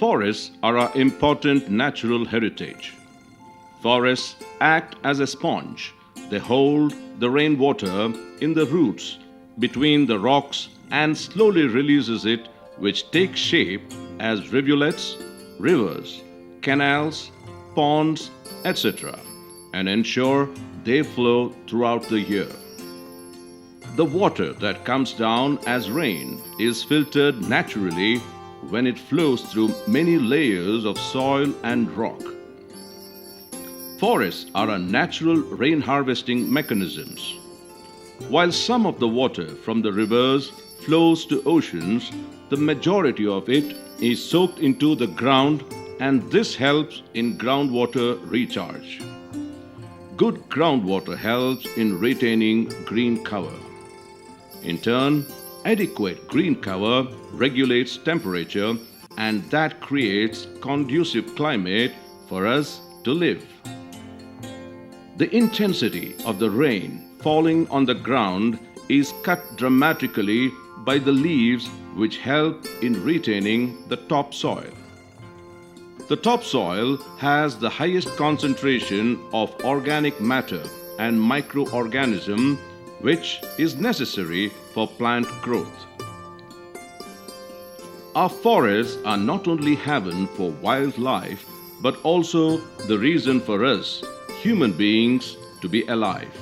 Forests are our important natural heritage. Forests act as a sponge. They hold the rainwater in the roots between the rocks and slowly releases it, which takes shape as rivulets, rivers, canals, ponds, etc., and ensure they flow throughout the year. The water that comes down as rain is filtered naturally when it flows through many layers of soil and rock. Forests are our natural rain harvesting mechanisms. While some of the water from the rivers flows to oceans, the majority of it is soaked into the ground, and this helps in groundwater recharge. Good groundwater helps in retaining green cover. In turn, adequate green cover regulates temperature, and that creates conducive climate for us to live. The intensity of the rain falling on the ground is cut dramatically by the leaves, which help in retaining the topsoil. The topsoil has the highest concentration of organic matter and microorganism, which is necessary for plant growth. Our forests are not only haven for wildlife, but also the reason for us, human beings, to be alive.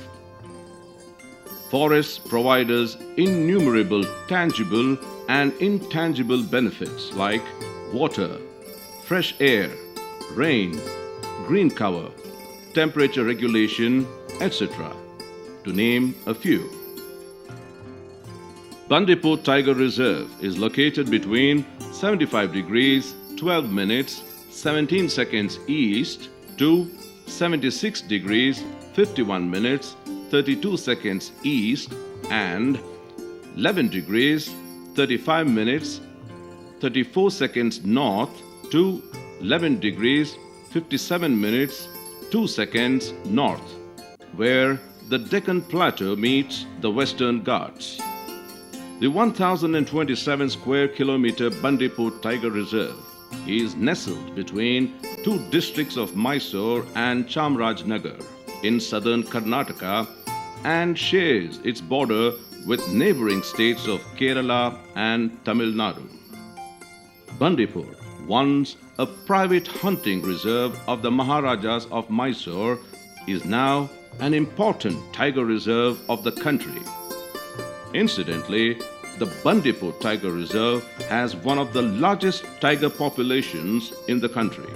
Forests provide us innumerable tangible and intangible benefits like water, fresh air, rain, green cover, temperature regulation, etc., to name a few. Bandipur Tiger Reserve is located between 75 degrees 12 minutes 17 seconds east to 76 degrees 51 minutes 32 seconds east and 11 degrees 35 minutes 34 seconds north to 11 degrees 57 minutes 2 seconds north, where the Deccan Plateau meets the Western Ghats. The 1027 square kilometer Bandipur Tiger Reserve is nestled between two districts of Mysore and Chamarajnagar in southern Karnataka and shares its border with neighboring states of Kerala and Tamil Nadu. Bandipur, once a private hunting reserve of the Maharajas of Mysore, is now an important tiger reserve of the country. Incidentally, the Bandipur Tiger Reserve has one of the largest tiger populations in the country.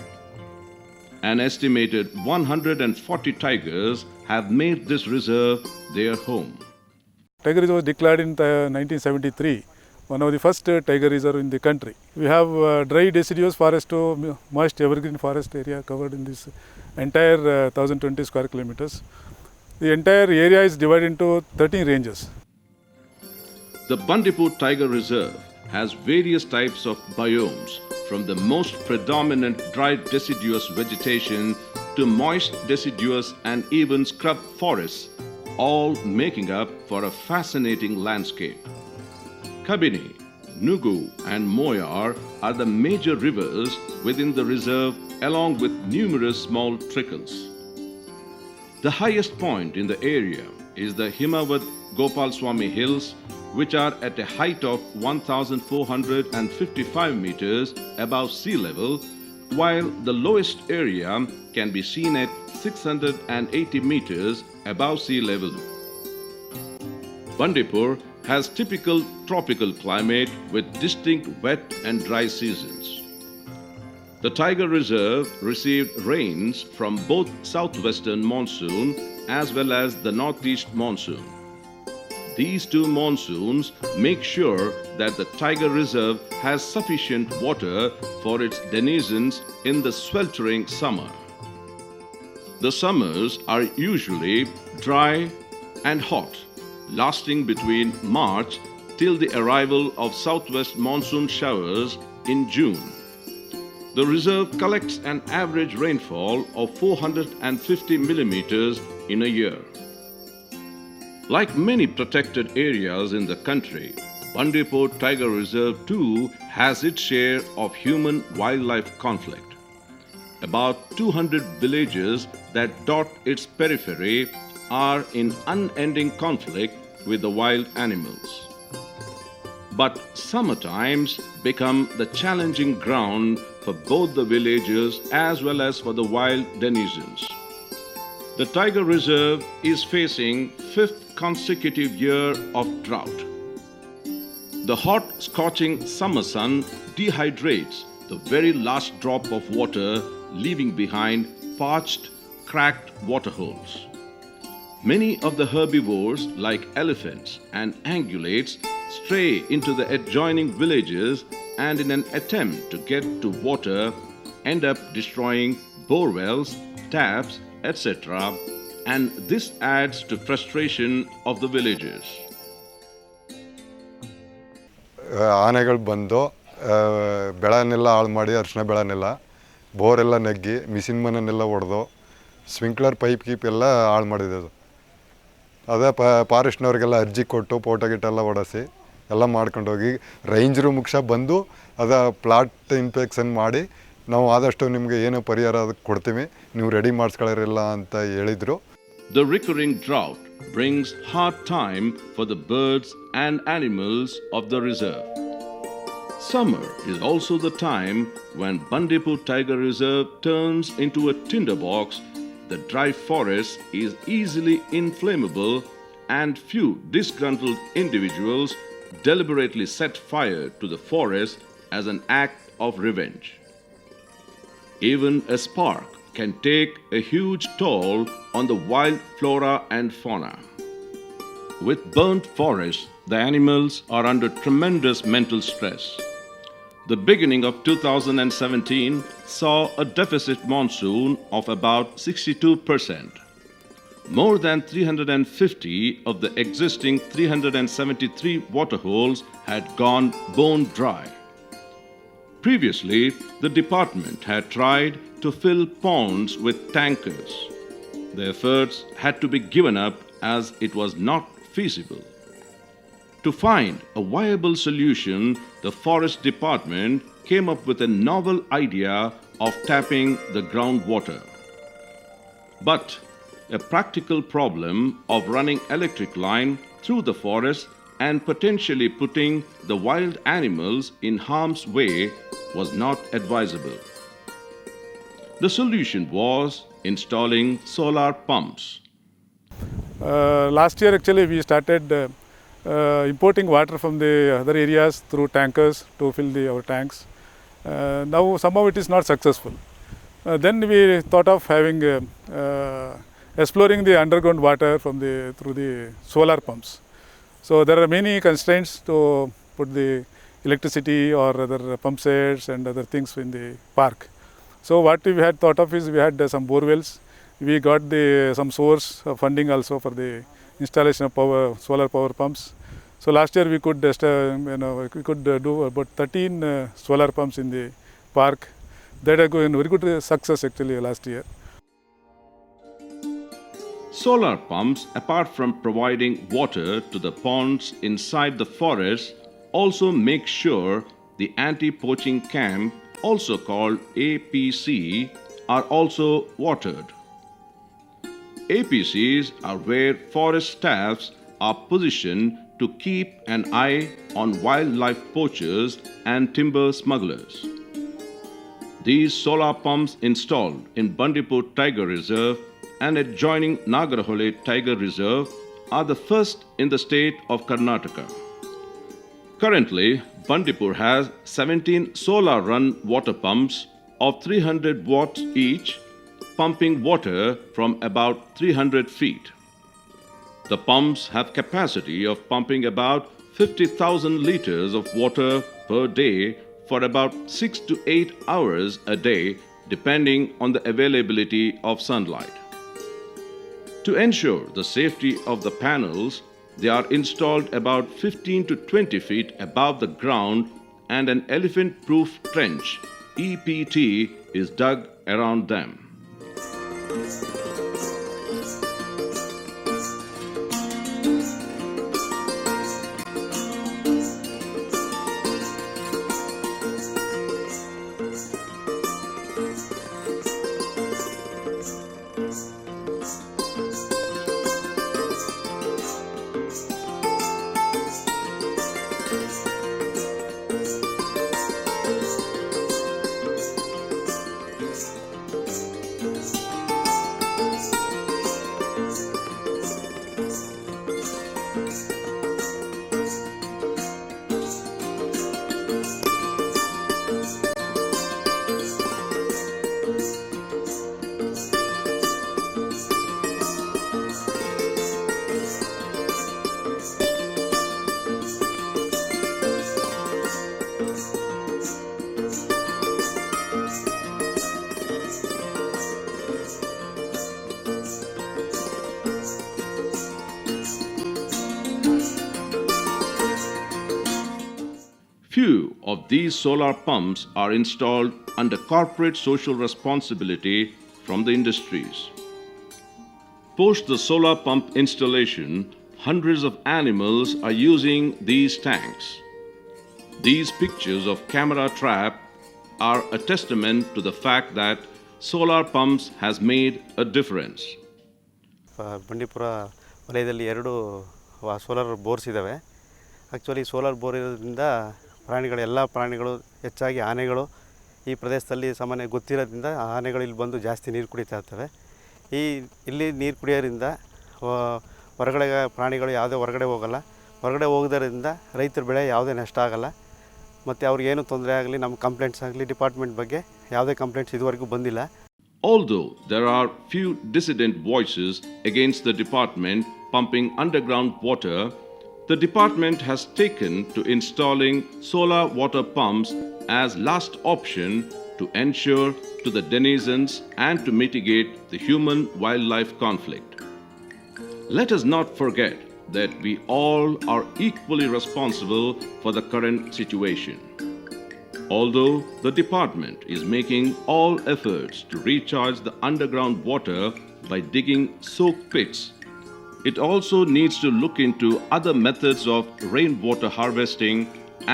An estimated 140 tigers have made this reserve their home. Tiger Reserve was declared in 1973, one of the first tiger reserve in the country. We have dry deciduous forest to moist evergreen forest area covered in this entire 1020 square kilometers. The entire area is divided into 13 ranges. The Bandipur Tiger Reserve has various types of biomes, from the most predominant dry deciduous vegetation to moist deciduous and even scrub forests, all making up for a fascinating landscape. Kabini, Nugu and Moyar are the major rivers within the reserve, along with numerous small trickles. The highest point in the area is the Himawat Gopalswamy Hills, which are at a height of 1,455 meters above sea level, while the lowest area can be seen at 680 meters above sea level. Bandipur has typical tropical climate with distinct wet and dry seasons. The Tiger Reserve received rains from both southwestern monsoon as well as the northeast monsoon. These two monsoons make sure that the Tiger Reserve has sufficient water for its denizens in the sweltering summer. The summers are usually dry and hot, lasting between March till the arrival of southwest monsoon showers in June. The reserve collects an average rainfall of 450 millimeters in a year. Like many protected areas in the country, Bandipur Tiger Reserve too has its share of human-wildlife conflict. About 200 villages that dot its periphery are in unending conflict with the wild animals. But summer times become the challenging ground for both the villagers as well as for the wild denizens. The Tiger Reserve is facing fifth consecutive year of drought. The hot, scorching summer sun dehydrates the very last drop of water, leaving behind parched, cracked waterholes. Many of the herbivores, like elephants and ungulates, stray into the adjoining villages and, in an attempt to get to water, end up destroying bore wells, taps, etc., and this adds to frustration of the villagers. ಆನೆಗಳು ಬಂದು ಬೆಳೆನೆಲ್ಲ ಹಾಳು ಮಾಡಿ ಅರಿಶಿನ ಬೆಳೆನೆಲ್ಲ ಬೋರೆಲ್ಲ ನೆಗ್ಗಿ machine ಮನೆಯನ್ನೆಲ್ಲ ಹೊಡೆದು sprinkler pipe ಗೀಪ್ ಎಲ್ಲ ಹಾಳು ಮಾಡಿದ್ದು. ಅದೇ ಫಾರೆಸ್ಟ್ನವ್ರಿಗೆಲ್ಲ ಅರ್ಜಿ ಕೊಟ್ಟು ಫೋಟೋ ಗಿಟ್ಟೆಲ್ಲ ಹೊಡೆಸಿ ಎಲ್ಲ ಮಾಡ್ಕೊಂಡೋಗಿ ರೇಂಜರು ಮುಖ್ಯ ಬಂದು ಅದ ಪ್ಲಾಟ್ ಇನ್ಸ್ಪೆಕ್ಷನ್ ಮಾಡಿ ನಾವು ಆದಷ್ಟು ನಿಮಗೆ ಏನು ಪರಿಹಾರ ಅದಕ್ಕೆ ಕೊಡ್ತೀವಿ, ನೀವು ರೆಡಿ ಮಾಡಿಸ್ಕೊಳ್ಳೋರಿಲ್ಲ ಅಂತ ಹೇಳಿದರು. The recurring drought brings hard time for the birds and animals of the reserve. Summer is also the time when Bandipur Tiger Reserve turns into a tinderbox. The dry forest is easily inflammable and few disgruntled individuals deliberately set fire to the forest as an act of revenge. Even a spark can take a huge toll on the wild flora and fauna. With burnt forests, the animals are under tremendous mental stress. The beginning of 2017 saw a deficit monsoon of about 62%. More than 350 of the existing 373 waterholes had gone bone dry. Previously, the department had tried to fill ponds with tankers. The efforts had to be given up as it was not feasible. To find a viable solution, the forest department came up with a novel idea of tapping the groundwater. But a practical problem of running electric line through the forest and potentially putting the wild animals in harm's way was not advisable. The solution was installing solar pumps. Last year actually we started importing water from the other areas through tankers to fill our tanks. Now somehow it is not successful. Then we thought of having exploring the underground water through the solar pumps. So there are many constraints to put the electricity or other pump sets and other things in the park. So what we had thought of is we had some bore wells. We got some source of funding also for the installation of solar power pumps. So last year we could do about 13 solar pumps in the park. That had been very good success actually last year. Solar pumps, apart from providing water to the ponds inside the forest, also make sure the anti-poaching camp, also called APC, are also watered. APCs are where forest staffs are positioned to keep an eye on wildlife poachers and timber smugglers. These solar pumps installed in Bandipur Tiger Reserve and adjoining Nagarhole Tiger Reserve are the first in the state of Karnataka. Currently, Bandipur has 17 solar-run water pumps of 300 watts each, pumping water from about 300 feet. The pumps have capacity of pumping about 50,000 liters of water per day for about 6 to 8 hours a day, depending on the availability of sunlight. To ensure the safety of the panels, they are installed about 15 to 20 feet above the ground and an elephant-proof trench, EPT, is dug around them. Few of these solar pumps are installed under corporate social responsibility from the industries. Post the solar pump installation, hundreds of animals are using these tanks. These pictures of camera trap are a testament to the fact that solar pumps has made a difference. Bandipur ವಲಯದಲ್ಲಿ 2 solar Bohr's ಇದ್ದಾವೆ. Actually solar bore ಇರೋದ್ರಿಂದ ಎಲ್ಲ ಪ್ರಾಣಿಗಳು ಹೆಚ್ಚಾಗಿ ಆನೆಗಳು ಈ ಪ್ರದೇಶದಲ್ಲಿ ಸಾಮಾನ್ಯ ಗೊತ್ತಿರೋದ್ರಿಂದ ಆನೆಗಳು ಇಲ್ಲಿ ಬಂದು ಜಾಸ್ತಿ ನೀರು ಕುಡಿತಾ ಇರ್ತವೆ. ಇಲ್ಲಿ ನೀರು ಕುಡಿಯೋದ್ರಿಂದ ಹೊರಗಡೆ ಪ್ರಾಣಿಗಳು ಯಾವುದೇ ಹೊರಗಡೆ ಹೋಗಲ್ಲ. ಹೊರಗಡೆ ಹೋಗೋದ್ರಿಂದ ರೈತರ ಬೆಳೆ ಯಾವುದೇ ನಷ್ಟ ಆಗಲ್ಲ. ಮತ್ತು ಅವ್ರಿಗೇನು ತೊಂದರೆ ಆಗಲಿ, ನಮ್ಮ ಕಂಪ್ಲೇಂಟ್ಸ್ ಆಗಲಿ ಡಿಪಾರ್ಟ್ಮೆಂಟ್ ಬಗ್ಗೆ ಯಾವುದೇ ಕಂಪ್ಲೇಂಟ್ಸ್ ಇದುವರೆಗೂ ಬಂದಿಲ್ಲ. Although there are few dissident voices against the department pumping underground water, the department has taken to installing solar water pumps as last option to ensure to the denizens and to mitigate the human-wildlife conflict. Let us not forget that we all are equally responsible for the current situation. Although the department is making all efforts to recharge the underground water by digging soak pits, it also needs to look into other methods of rainwater harvesting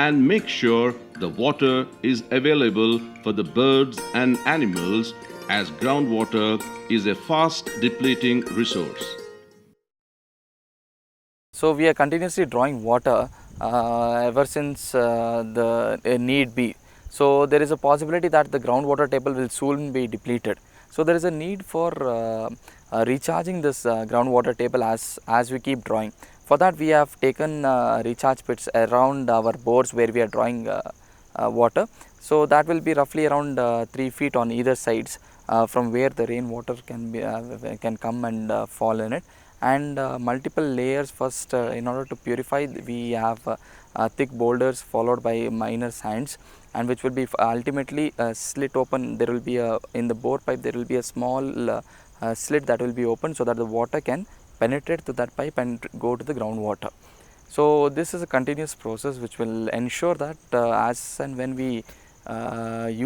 and make sure the water is available for the birds and animals, as groundwater is a fast depleting resource. So we are continuously drawing water ever since the need be. So there is a possibility that the groundwater table will soon be depleted. So there is a need for recharging this groundwater table as we keep drawing. For that we have taken recharge pits around our bores where we are drawing water. So that will be roughly around 3 feet on either sides from where the rainwater can come and fall in it. And multiple layers first in order to purify, we have thick boulders followed by minor sands, and which will be ultimately slit open. There will be in the bore pipe there will be a small slit that will be open so that the water can penetrate to that pipe and go to the groundwater. So this is a continuous process which will ensure that as and when we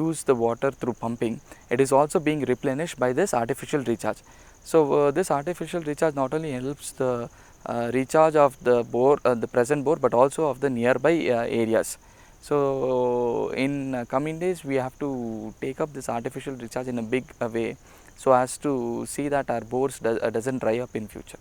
use the water through pumping, it is also being replenished by this artificial recharge. So this artificial recharge not only helps the recharge of the bore, the present bore, but also of the nearby areas. So in coming days we have to take up this artificial recharge in a big way so as to see that our bores doesn't dry up in future.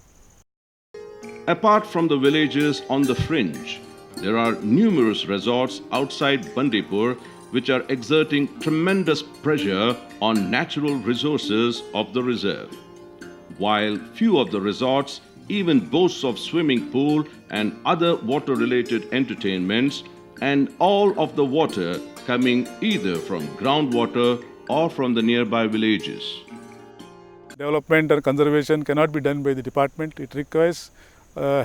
Apart from the villages on the fringe, there are numerous resorts outside Bandipur which are exerting tremendous pressure on natural resources of the reserve. While few of the resorts even boasts of swimming pool and other water-related entertainments, and all of the water coming either from groundwater or from the nearby villages. Development and conservation cannot be done by the department. It requires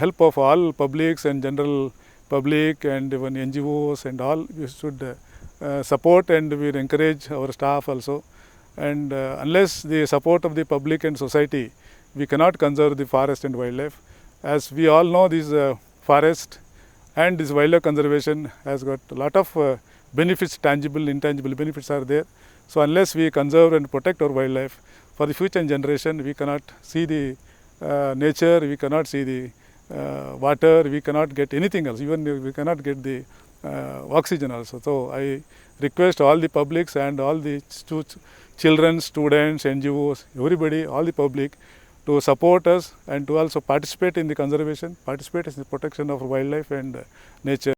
help of all publics and general public and even NGOs and all. We should support and we encourage our staff also. And unless the support of the public and society, we cannot conserve the forest and wildlife. As we all know, this forest and this wildlife conservation has got a lot of benefits, tangible, intangible benefits are there. So unless we conserve and protect our wildlife, for the future generation we cannot see the nature, we cannot see the water, we cannot get anything else, even we cannot get the oxygen also. So I request all the publics and all the children, students, NGOs, everybody, all the public to support us and to also participate in the conservation, participate in the protection of wildlife and nature.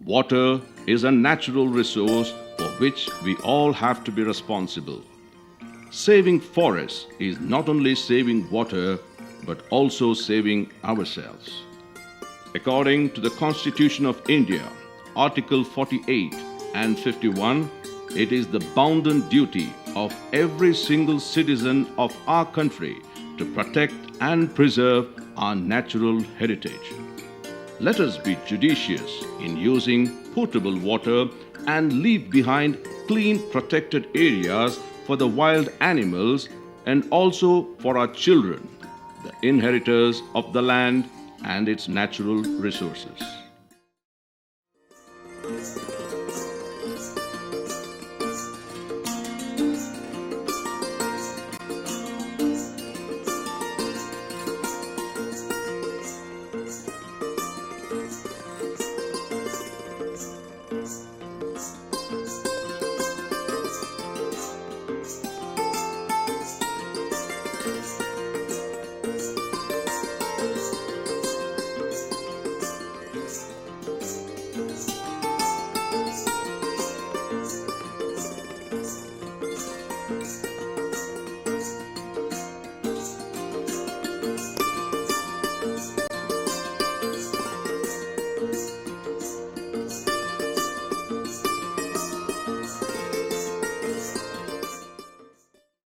Water is a natural resource for which we all have to be responsible. Saving forests is not only saving water but also saving ourselves. According to the Constitution of India, Article 48 and 51, it is the bounden duty of every single citizen of our country to protect and preserve our natural heritage. Let us be judicious in using potable water and leave behind clean protected areas for the wild animals and also for our children, the inheritors of the land and its natural resources.